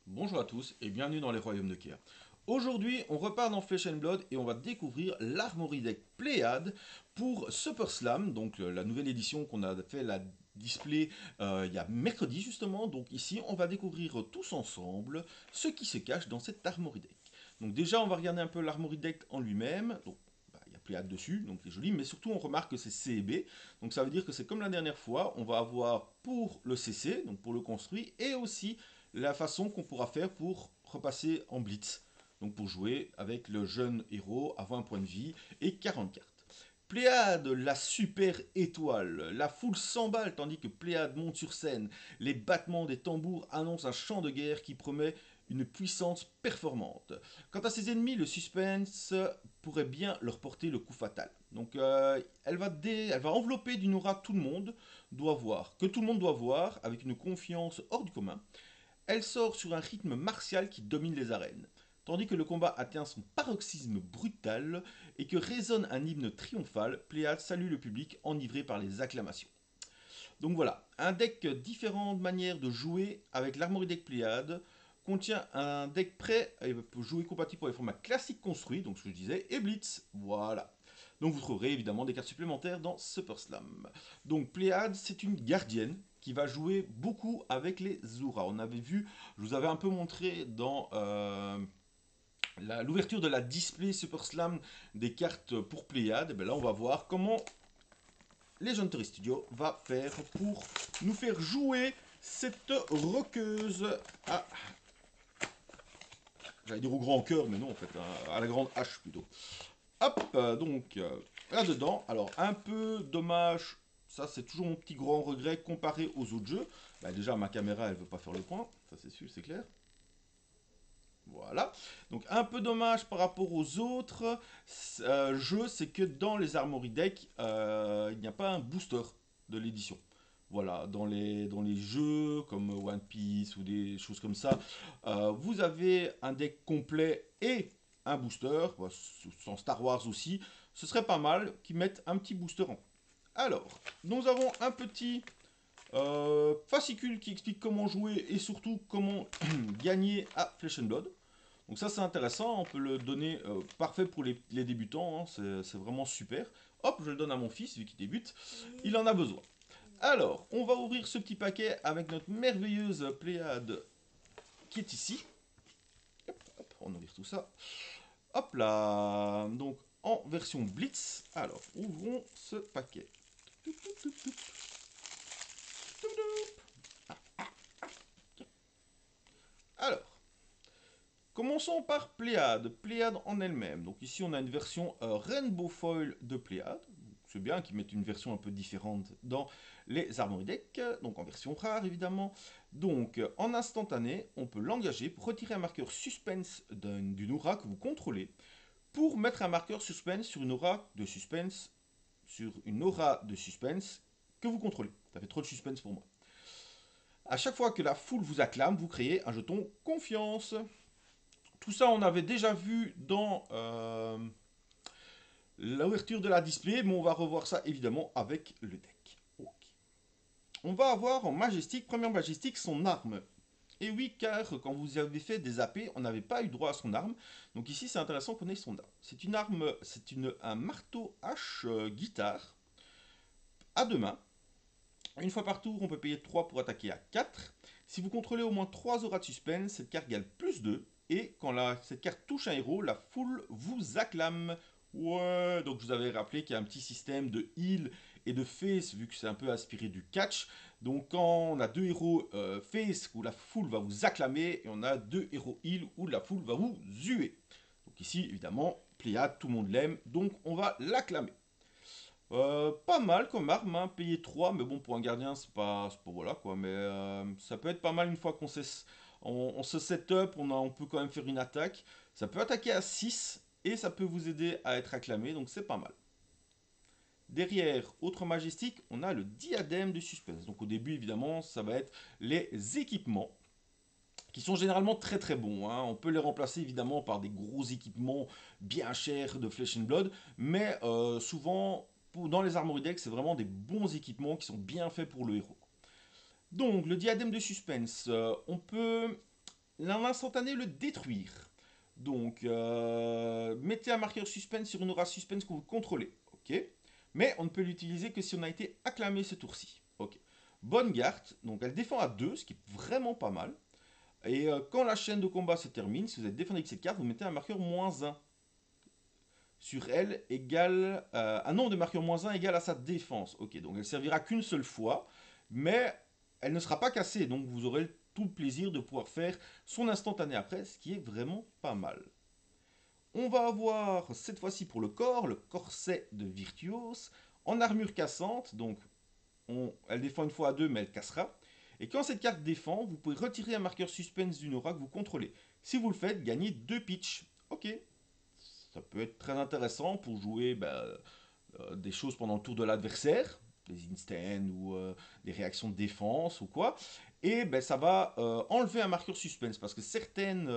Bonjour à tous et bienvenue dans les royaumes de Kea. Aujourd'hui, on repart dans Flesh and Blood et on va découvrir l'Armory Deck Pléiade pour Super Slam, donc la nouvelle édition qu'on a fait la display il y a mercredi justement. Donc ici, on va découvrir tous ensemble ce qui se cache dans cette Armory Deck. Donc déjà, on va regarder un peu l'Armory Deck en lui-même. Donc il y a Pléiade dessus, donc c'est joli, mais surtout on remarque que c'est C et B. Donc ça veut dire que c'est comme la dernière fois, on va avoir pour le CC, donc pour le construit, et aussi la façon qu'on pourra faire pour repasser en blitz. Donc pour jouer avec le jeune héros à 20 points de vie et 40 cartes. Pléiade, la super étoile. La foule s'emballe tandis que Pléiade monte sur scène. Les battements des tambours annoncent un chant de guerre qui promet une puissance performante. Quant à ses ennemis, le suspense pourrait bien leur porter le coup fatal. Donc elle va envelopper d'une aura tout le monde doit voir, que tout le monde doit voir, avec une confiance hors du commun. Elle sort sur un rythme martial qui domine les arènes, tandis que le combat atteint son paroxysme brutal et que résonne un hymne triomphal. Pléiade salue le public enivré par les acclamations. Donc voilà, un deck différentes manières de jouer avec l'Armory Deck Pléiade contient un deck prêt à jouer compatible pour les formats classiques construits, donc ce que je disais, et Blitz. Voilà. Donc vous trouverez évidemment des cartes supplémentaires dans Super Slam. Donc Pléiade, c'est une gardienne qui va jouer beaucoup avec les Zura. On avait vu, je vous avais un peu montré dans l'ouverture de la display Super Slam des cartes pour Pléiade. Et bien là, on va voir comment Legendary Studio va faire pour nous faire jouer cette roqueuse à... J'allais dire au grand cœur, mais non en fait, à la grande hache plutôt. Hop, donc là-dedans, alors un peu dommage, ça c'est toujours mon petit grand regret comparé aux autres jeux. Bah, déjà ma caméra elle veut pas faire le point, ça c'est sûr, c'est clair. Voilà. Donc un peu dommage par rapport aux autres jeux, c'est que dans les Armory Deck, il n'y a pas un booster de l'édition. Voilà, dans les jeux comme One Piece ou des choses comme ça, vous avez un deck complet et un booster, sans Star Wars aussi. Ce serait pas mal qu'ils mettent un petit booster en. Alors, nous avons un petit fascicule qui explique comment jouer et surtout comment gagner à Flesh and Blood. Donc ça c'est intéressant, on peut le donner parfait pour les débutants, hein, c'est vraiment super. Hop, je le donne à mon fils vu qu'il débute, il en a besoin. Alors, on va ouvrir ce petit paquet avec notre merveilleuse Pléiade qui est ici. Hop, hop, on ouvre tout ça. Hop là, donc en version Blitz. Alors, ouvrons ce paquet. Alors, commençons par Pléiade, Pléiade en elle-même. Donc ici on a une version Rainbow Foil de Pléiade. C'est bien qu'ils mettent une version un peu différente dans les Armory Deck, donc en version rare évidemment. Donc en instantané, on peut l'engager pour retirer un marqueur suspense d'une aura que vous contrôlez, pour mettre un marqueur suspense sur une aura de suspense, que vous contrôlez. Ça fait trop de suspense pour moi. À chaque fois que la foule vous acclame, vous créez un jeton confiance. Tout ça, on avait déjà vu dans l'ouverture de la display, mais on va revoir ça évidemment avec le deck. Ok. On va avoir en majestique, première majestique, son arme. Et oui, car quand vous avez fait des AP, on n'avait pas eu droit à son arme. Donc ici, c'est intéressant qu'on ait son arme. C'est une arme, un marteau hache guitare à deux mains. Une fois par tour, on peut payer 3 pour attaquer à 4. Si vous contrôlez au moins 3 auras de suspense, cette carte gagne plus 2. Et quand cette carte touche un héros, la foule vous acclame. Ouais, donc je vous avais rappelé qu'il y a un petit système de heal et de face, vu que c'est un peu inspiré du catch. Donc quand on a deux héros face où la foule va vous acclamer, et on a deux héros heal où la foule va vous huer. Donc ici, évidemment, Pléiade, tout le monde l'aime, donc on va l'acclamer. Pas mal comme arme, hein, payer 3, mais bon, pour un gardien, c'est pas voilà quoi, mais ça peut être pas mal une fois on se set up, on peut quand même faire une attaque. Ça peut attaquer à 6 et ça peut vous aider à être acclamé, donc c'est pas mal. Derrière, autre majestique, on a le diadème de suspense. Donc au début, évidemment, ça va être les équipements qui sont généralement très très bons, hein. On peut les remplacer évidemment par des gros équipements bien chers de Flesh and Blood, mais souvent dans les Armory Decks, c'est vraiment des bons équipements qui sont bien faits pour le héros. Donc le diadème de suspense, on peut l'instantané le détruire. Donc, mettez un marqueur suspense sur une aura suspense que vous contrôlez. Ok. Mais on ne peut l'utiliser que si on a été acclamé ce tour-ci. Ok. Bonne garde, donc elle défend à 2, ce qui est vraiment pas mal. Et quand la chaîne de combat se termine, si vous êtes défendu avec cette carte, vous mettez un marqueur -1 sur elle égale un nombre de marqueurs -1 égal à sa défense. Ok, donc elle servira qu'une seule fois, mais elle ne sera pas cassée, donc vous aurez tout le plaisir de pouvoir faire son instantané après, ce qui est vraiment pas mal. On va avoir cette fois-ci pour le corps, le corset de Virtuose, en armure cassante, donc elle défend une fois à 2, mais elle cassera. Et quand cette carte défend, vous pouvez retirer un marqueur suspense d'une aura que vous contrôlez. Si vous le faites, gagnez 2 pitch. Ok, ça peut être très intéressant pour jouer des choses pendant le tour de l'adversaire, des instants ou des réactions de défense ou quoi. Et ça va enlever un marqueur suspense parce que certaines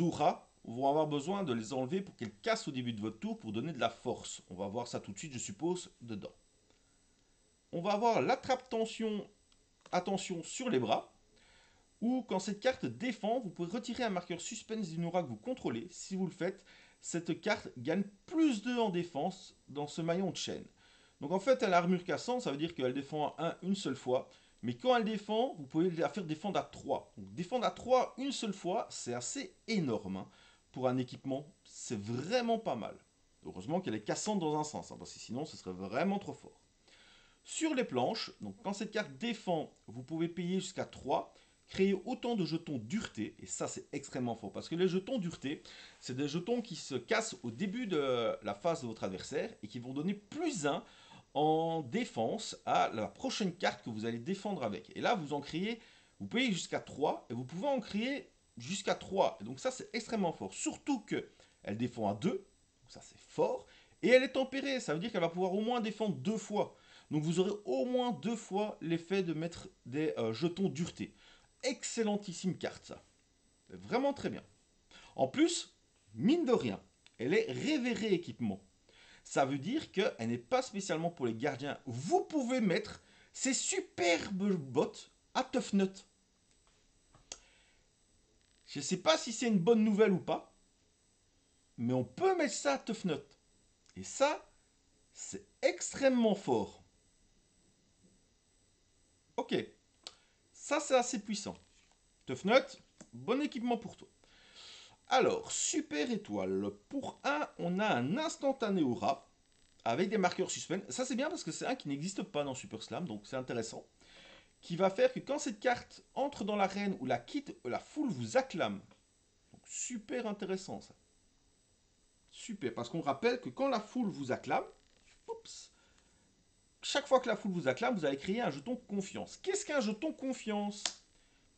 auras vont avoir besoin de les enlever pour qu'elles cassent au début de votre tour pour donner de la force. On va voir ça tout de suite, je suppose, dedans. On va avoir l'attrape-tension, attention sur les bras, ou quand cette carte défend, vous pouvez retirer un marqueur suspense d'une aura que vous contrôlez. Si vous le faites, cette carte gagne +2 en défense dans ce maillon de chaîne. Donc en fait, elle a armure cassante, ça veut dire qu'elle défend à 1 une seule fois. Mais quand elle défend, vous pouvez la faire défendre à 3. Donc défendre à 3 une seule fois, c'est assez énorme. Hein. Pour un équipement, c'est vraiment pas mal. Heureusement qu'elle est cassante dans un sens, hein, parce que sinon ce serait vraiment trop fort. Sur les planches, donc quand cette carte défend, vous pouvez payer jusqu'à 3, créer autant de jetons dureté, et ça c'est extrêmement fort, parce que les jetons dureté, c'est des jetons qui se cassent au début de la phase de votre adversaire, et qui vont donner +1 en défense à la prochaine carte que vous allez défendre avec. Et là, vous payez jusqu'à 3, et vous pouvez en créer jusqu'à 3. Et donc ça c'est extrêmement fort, surtout qu'elle défend à 2, donc ça c'est fort, et elle est tempérée, ça veut dire qu'elle va pouvoir au moins défendre 2 fois. Donc vous aurez au moins 2 fois l'effet de mettre des jetons dureté. Excellentissime carte ça. Vraiment très bien. En plus, mine de rien, elle est révérée équipement. Ça veut dire qu'elle n'est pas spécialement pour les gardiens. Vous pouvez mettre ces superbes bottes à Tough Nut. Je ne sais pas si c'est une bonne nouvelle ou pas, mais on peut mettre ça à Tough Nut. Et ça, c'est extrêmement fort. Ok, ça c'est assez puissant. Tough Nut, bon équipement pour toi. Alors, super étoile. Pour un, on a un instantané aura avec des marqueurs suspense. Ça c'est bien parce que c'est un qui n'existe pas dans Super Slam, donc c'est intéressant. Qui va faire que quand cette carte entre dans l'arène ou la quitte, la foule vous acclame. Donc super intéressant ça. Super, parce qu'on rappelle que quand la foule vous acclame, oups, chaque fois que la foule vous acclame, vous allez créer un jeton confiance. Qu'est-ce qu'un jeton confiance?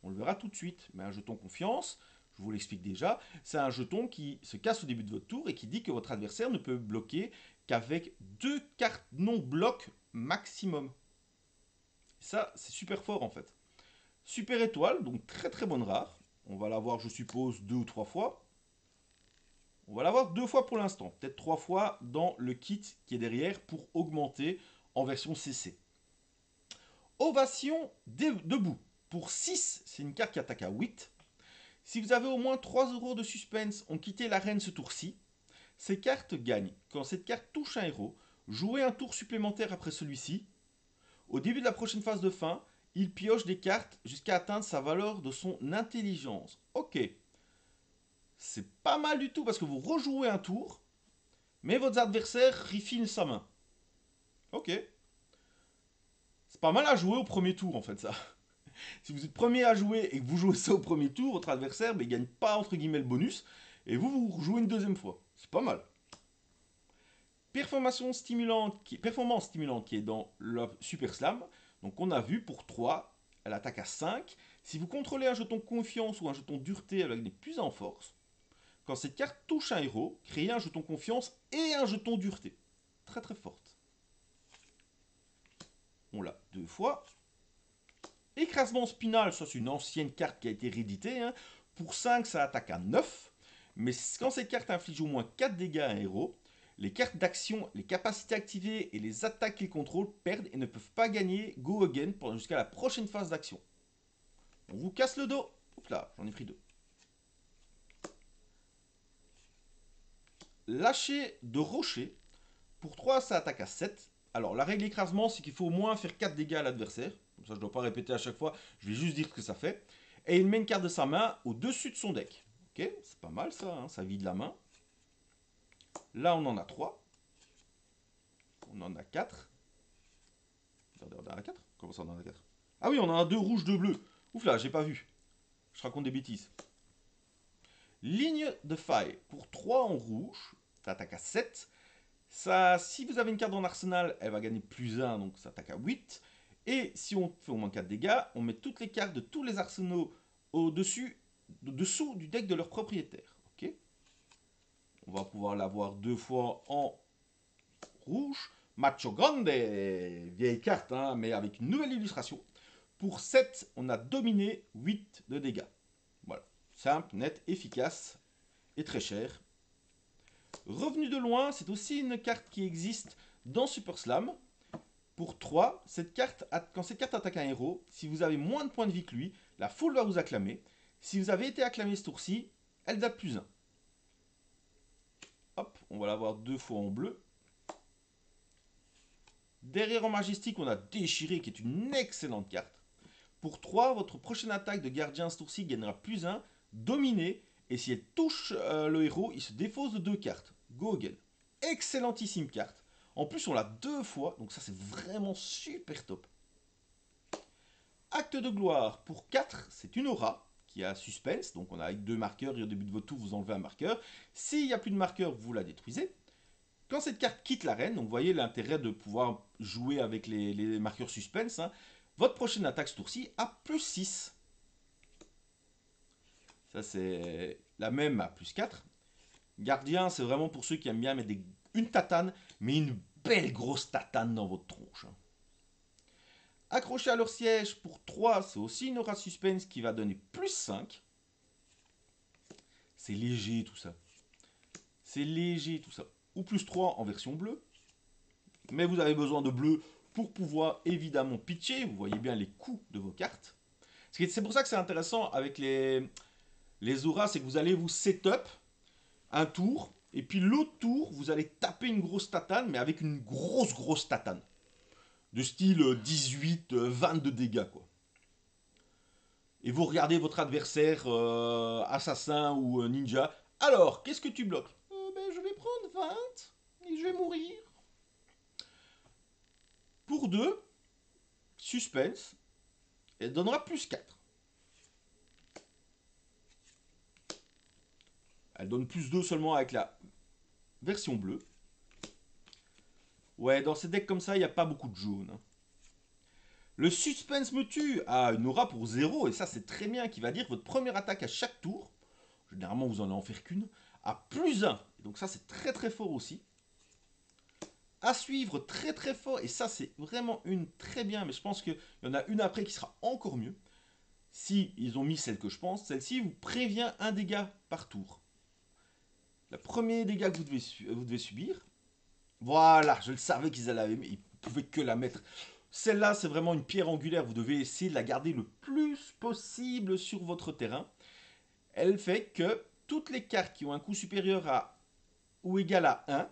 On le verra tout de suite, mais un jeton confiance, je vous l'explique déjà, c'est un jeton qui se casse au début de votre tour et qui dit que votre adversaire ne peut bloquer qu'avec 2 cartes non-bloc maximum. Ça, c'est super fort en fait. Super étoile, donc très très bonne rare. On va l'avoir, je suppose, 2 ou 3 fois. On va l'avoir 2 fois pour l'instant, peut-être 3 fois dans le kit qui est derrière pour augmenter en version CC. Ovation debout. Pour 6, c'est une carte qui attaque à 8. Si vous avez au moins 3 euros de suspense, on quitté l'arène ce tour-ci. Ces cartes gagnent. Quand cette carte touche un héros, jouez un tour supplémentaire après celui-ci. Au début de la prochaine phase de fin, il pioche des cartes jusqu'à atteindre sa valeur de son intelligence. Ok. C'est pas mal du tout parce que vous rejouez un tour, mais votre adversaire refine sa main. Ok. C'est pas mal à jouer au premier tour en fait ça. Si vous êtes premier à jouer et que vous jouez ça au premier tour, votre adversaire ne gagne pas entre guillemets le bonus et vous jouez une deuxième fois. C'est pas mal. Performance stimulante qui est dans le Super Slam. Donc on a vu pour 3, elle attaque à 5. Si vous contrôlez un jeton confiance ou un jeton dureté, elle gagne plus en force. Quand cette carte touche un héros, créez un jeton confiance et un jeton dureté. Très très forte. On l'a 2 fois. Écrasement spinal, ça c'est une ancienne carte qui a été rééditée. Hein. Pour 5, ça attaque à 9. Mais quand cette carte inflige au moins 4 dégâts à un héros, les cartes d'action, les capacités activées et les attaques qu'ils contrôlent perdent et ne peuvent pas gagner Go Again jusqu'à la prochaine phase d'action. On vous casse le dos. Hop là, j'en ai pris 2. Lâcher de rocher. Pour 3, ça attaque à 7. Alors, la règle écrasement, c'est qu'il faut au moins faire 4 dégâts à l'adversaire. Comme ça, je ne dois pas répéter à chaque fois. Je vais juste dire ce que ça fait. Et il met une carte de sa main au-dessus de son deck. Ok, c'est pas mal ça, hein, ça vide la main. Là, on en a 3. On en a 4. Regardez, on en a 4. Comment ça, on en a 4? Ah oui, on en a 2 rouges, 2 bleus. Ouf là, j'ai pas vu. Je raconte des bêtises. Ligne de faille. Pour 3 en rouge, ça attaque à 7. Ça, si vous avez une carte dans l'arsenal, elle va gagner plus 1, donc ça attaque à 8. Et si on fait au moins 4 dégâts, on met toutes les cartes de tous les arsenaux au-dessus, dessous du deck de leur propriétaire. Ok, on va pouvoir l'avoir 2 fois en rouge. Macho Grande, vieille carte, hein, mais avec une nouvelle illustration. Pour 7, on a dominé 8 de dégâts. Voilà, simple, net, efficace et très cher. Revenu de loin, c'est aussi une carte qui existe dans Super Slam. Pour 3, quand cette carte attaque un héros, si vous avez moins de points de vie que lui, la foule va vous acclamer. Si vous avez été acclamé ce tour-ci, elle date plus 1. Hop, on va l'avoir 2 fois en bleu. Derrière en majestique, on a Déchiré qui est une excellente carte. Pour 3, votre prochaine attaque de gardien ce tour-ci gagnera plus 1, dominé, et si elle touche le héros, il se défausse de 2 cartes. Go again. Excellentissime carte. En plus, on l'a 2 fois, donc ça c'est vraiment super top. Acte de gloire. Pour 4, c'est une aura qui a suspense, donc on a avec 2 marqueurs, et au début de votre tour, vous enlevez un marqueur. S'il n'y a plus de marqueur, vous la détruisez. Quand cette carte quitte l'arène, donc vous voyez l'intérêt de pouvoir jouer avec les marqueurs suspense, hein, votre prochaine attaque ce tour-ci a plus 6. Ça c'est la même à plus 4. Gardien, c'est vraiment pour ceux qui aiment bien mettre une tatane, mais une belle grosse tatane dans votre tronche. Accroché à leur siège pour 3, c'est aussi une aura suspense qui va donner plus 5. C'est léger tout ça. C'est léger tout ça. Ou plus 3 en version bleue. Mais vous avez besoin de bleu pour pouvoir évidemment pitcher. Vous voyez bien les coups de vos cartes. C'est pour ça que c'est intéressant avec les auras, c'est que vous allez vous setup un tour, et puis l'autre tour, vous allez taper une grosse tatane, mais avec une grosse tatane. De style 18, 22 dégâts, quoi. Et vous regardez votre adversaire, assassin ou ninja. Alors, qu'est-ce que tu bloques? Je vais prendre 20, et je vais mourir. Pour 2, suspense, elle donnera plus 4. Elle donne plus 2 seulement avec la version bleue. Ouais, dans ces decks comme ça, il n'y a pas beaucoup de jaune. Hein. Le suspense me tue a une aura pour 0, et ça c'est très bien, qui va dire votre première attaque à chaque tour, généralement vous en faire qu'une, à plus 1. Et donc ça c'est très fort aussi. À suivre très fort, et ça c'est vraiment une très bien, mais je pense qu'il y en a une après qui sera encore mieux. Si ils ont mis celle que je pense, celle-ci vous prévient un dégât par tour. Le premier dégât que vous devez subir, voilà, je le savais qu'ils allaient, mais ils ne pouvaient que la mettre. Celle-là, c'est vraiment une pierre angulaire. Vous devez essayer de la garder le plus possible sur votre terrain. Elle fait que toutes les cartes qui ont un coût supérieur à ou égal à 1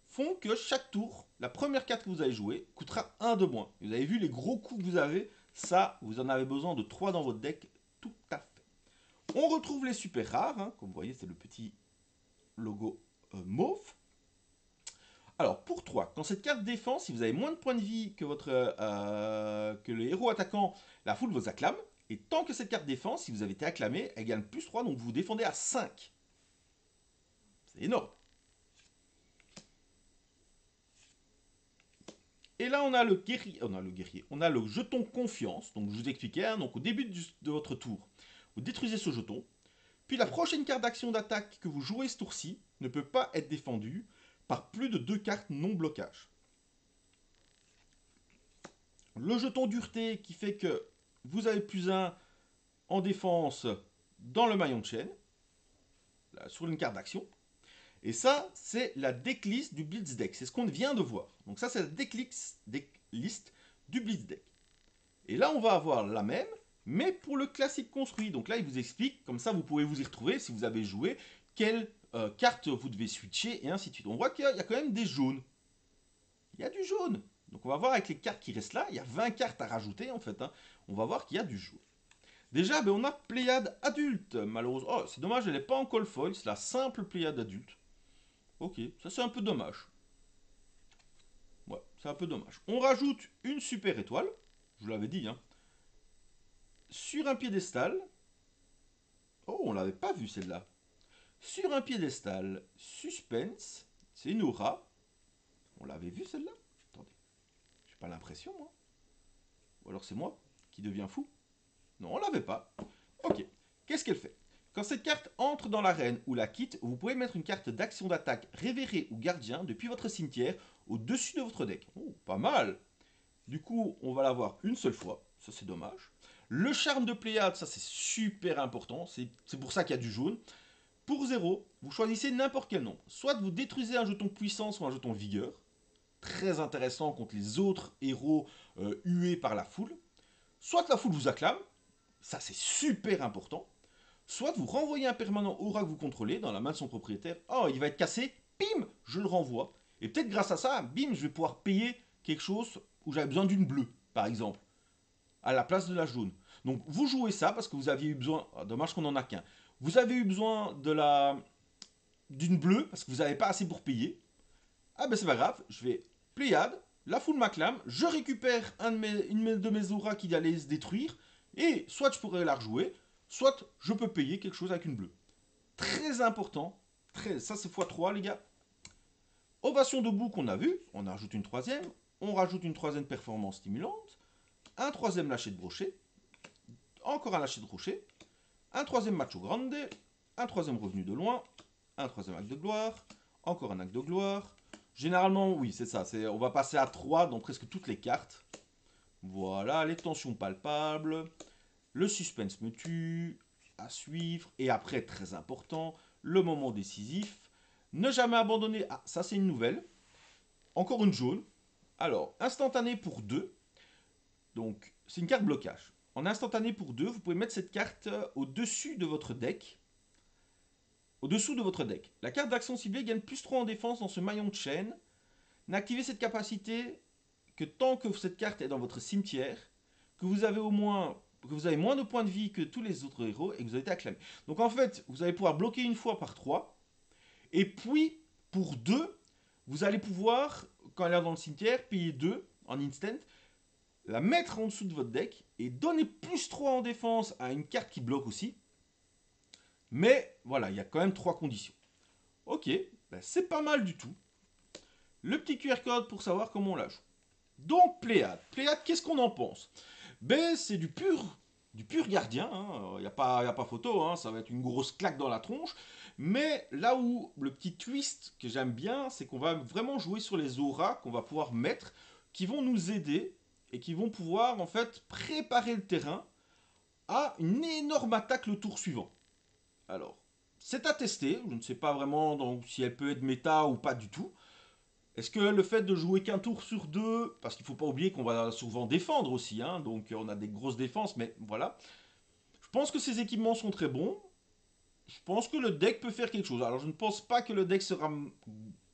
font que chaque tour, la première carte que vous allez jouer coûtera 1 de moins. Vous avez vu les gros coups que vous avez, ça, vous en avez besoin de 3 dans votre deck, tout à fait. On retrouve les super rares, hein, comme vous voyez, c'est le petit logo mauve. Alors, pour 3, quand cette carte défend, si vous avez moins de points de vie que, que le héros attaquant, la foule vous acclame. Et tant que cette carte défend, si vous avez été acclamé, elle gagne plus 3, donc vous défendez à 5. C'est énorme. Et là, on a le guerrier, on a le jeton confiance. Donc, je vous expliquais, hein, donc au début de votre tour, vous détruisez ce jeton. Puis la prochaine carte d'action d'attaque que vous jouez ce tour-ci ne peut pas être défendue par plus de 2 cartes non blocage. Le jeton dureté qui fait que vous avez plus 1 en défense dans le maillon de chaîne, là, sur une carte d'action. Et ça, c'est la decklist du Blitz deck. C'est ce qu'on vient de voir. Donc ça, c'est la decklist du Blitz deck. Et là, on va avoir la même, mais pour le classique construit. Donc là, il vous explique, comme ça vous pouvez vous y retrouver si vous avez joué, quelle carte vous devez switcher et ainsi de suite. On voit qu'il y a quand même des jaunes. Il y a du jaune. Donc on va voir avec les cartes qui restent là, il y a 20 cartes à rajouter en fait. Hein. On va voir qu'il y a du jaune. Déjà, ben, on a Pléiade adulte, malheureusement. Oh, c'est dommage, elle n'est pas en call foil, c'est la simple Pléiade adulte. Ok, ça c'est un peu dommage. Ouais, c'est un peu dommage. On rajoute une super étoile, je vous l'avais dit, hein, sur un piédestal. Oh, on l'avait pas vu celle-là. Sur un piédestal, suspense, c'est une aura. On l'avait vu celle-là? Attendez, j'ai pas l'impression, moi. Ou alors c'est moi qui deviens fou? Non, on l'avait pas. Ok, qu'est-ce qu'elle fait? Quand cette carte entre dans l'arène ou la quitte, vous pouvez mettre une carte d'action d'attaque révéré ou gardien depuis votre cimetière au-dessus de votre deck. Oh, pas mal. Du coup, on va l'avoir une seule fois. Ça, c'est dommage. Le charme de Pléiade, ça, c'est super important. C'est pour ça qu'il y a du jaune. Pour 0, vous choisissez n'importe quel nombre. Soit vous détruisez un jeton puissance ou un jeton vigueur. Très intéressant contre les autres héros hués par la foule. Soit la foule vous acclame. Ça, c'est super important. Soit vous renvoyez un permanent aura que vous contrôlez dans la main de son propriétaire. Oh, il va être cassé. Bim, je le renvoie. Et peut-être grâce à ça, bim, je vais pouvoir payer quelque chose où j'avais besoin d'une bleue, par exemple, à la place de la jaune. Donc vous jouez ça parce que vous aviez eu besoin. Oh, dommage qu'on n'en a qu'un. Vous avez eu besoin d'une bleue parce que vous n'avez pas assez pour payer. Ah ben c'est pas grave, je vais Pléiade, la foule m'acclame, je récupère une de mes auras qui allait se détruire, et soit je pourrais la rejouer, soit je peux payer quelque chose avec une bleue. Très important, ça c'est x3 les gars. Ovation debout qu'on a vu, on ajoute une troisième, on rajoute une troisième performance stimulante, un troisième lâcher de brochet, encore un lâcher de brochet, un troisième macho grande, un troisième revenu de loin, un troisième acte de gloire, encore un acte de gloire. Généralement, oui, c'est ça. On va passer à 3 dans presque toutes les cartes. Voilà, les tensions palpables. Le suspense me tue. À suivre. Et après, très important, le moment décisif. Ne jamais abandonner. Ah, ça, c'est une nouvelle. Encore une jaune. Alors, instantané pour 2. Donc, c'est une carte blocage. En instantané pour 2, vous pouvez mettre cette carte au-dessus de votre deck. Au-dessous de votre deck. La carte d'action ciblée gagne plus 3 en défense dans ce maillon de chaîne. N'activez cette capacité que tant que cette carte est dans votre cimetière, que vous avez moins de points de vie que tous les autres héros et que vous avez été acclamé. Donc en fait, vous allez pouvoir bloquer une fois par 3. Et puis, pour 2, vous allez pouvoir, quand elle est dans le cimetière, payer 2 en instant, la mettre en dessous de votre deck et donner plus 3 en défense à une carte qui bloque aussi. Mais voilà, il y a quand même 3 conditions. Ok, ben c'est pas mal du tout. Le petit QR code pour savoir comment on la joue. Donc Pléiade. Pléiade, qu'est-ce qu'on en pense? Ben c'est du pur gardien, il n'y a pas photo, hein, ça va être une grosse claque dans la tronche. Mais là où le petit twist que j'aime bien, c'est qu'on va vraiment jouer sur les auras qu'on va pouvoir mettre, qui vont nous aider et qui vont pouvoir en fait préparer le terrain à une énorme attaque le tour suivant. Alors, c'est à tester, je ne sais pas vraiment donc, si elle peut être méta ou pas du tout. Est-ce que le fait de jouer qu'un tour sur 2, parce qu'il ne faut pas oublier qu'on va souvent défendre aussi, hein, donc on a des grosses défenses, mais voilà. Je pense que ces équipements sont très bons. Je pense que le deck peut faire quelque chose. Alors je ne pense pas que le deck sera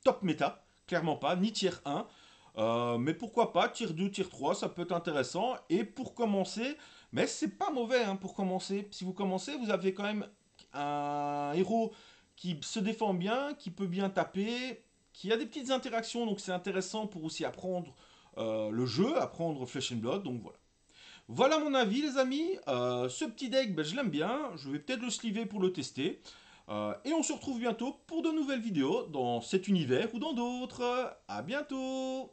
top méta, clairement pas, ni tier 1. Mais pourquoi pas, tier 2, tier 3, ça peut être intéressant. Et pour commencer, mais c'est pas mauvais hein, pour commencer. Si vous commencez, vous avez quand même un héros qui se défend bien, qui peut bien taper, qui a des petites interactions, donc c'est intéressant pour aussi apprendre le jeu, apprendre Flesh and Blood, donc voilà. Voilà mon avis les amis, ce petit deck ben, je l'aime bien, je vais peut-être le sliver pour le tester. Et on se retrouve bientôt pour de nouvelles vidéos dans cet univers ou dans d'autres. À bientôt!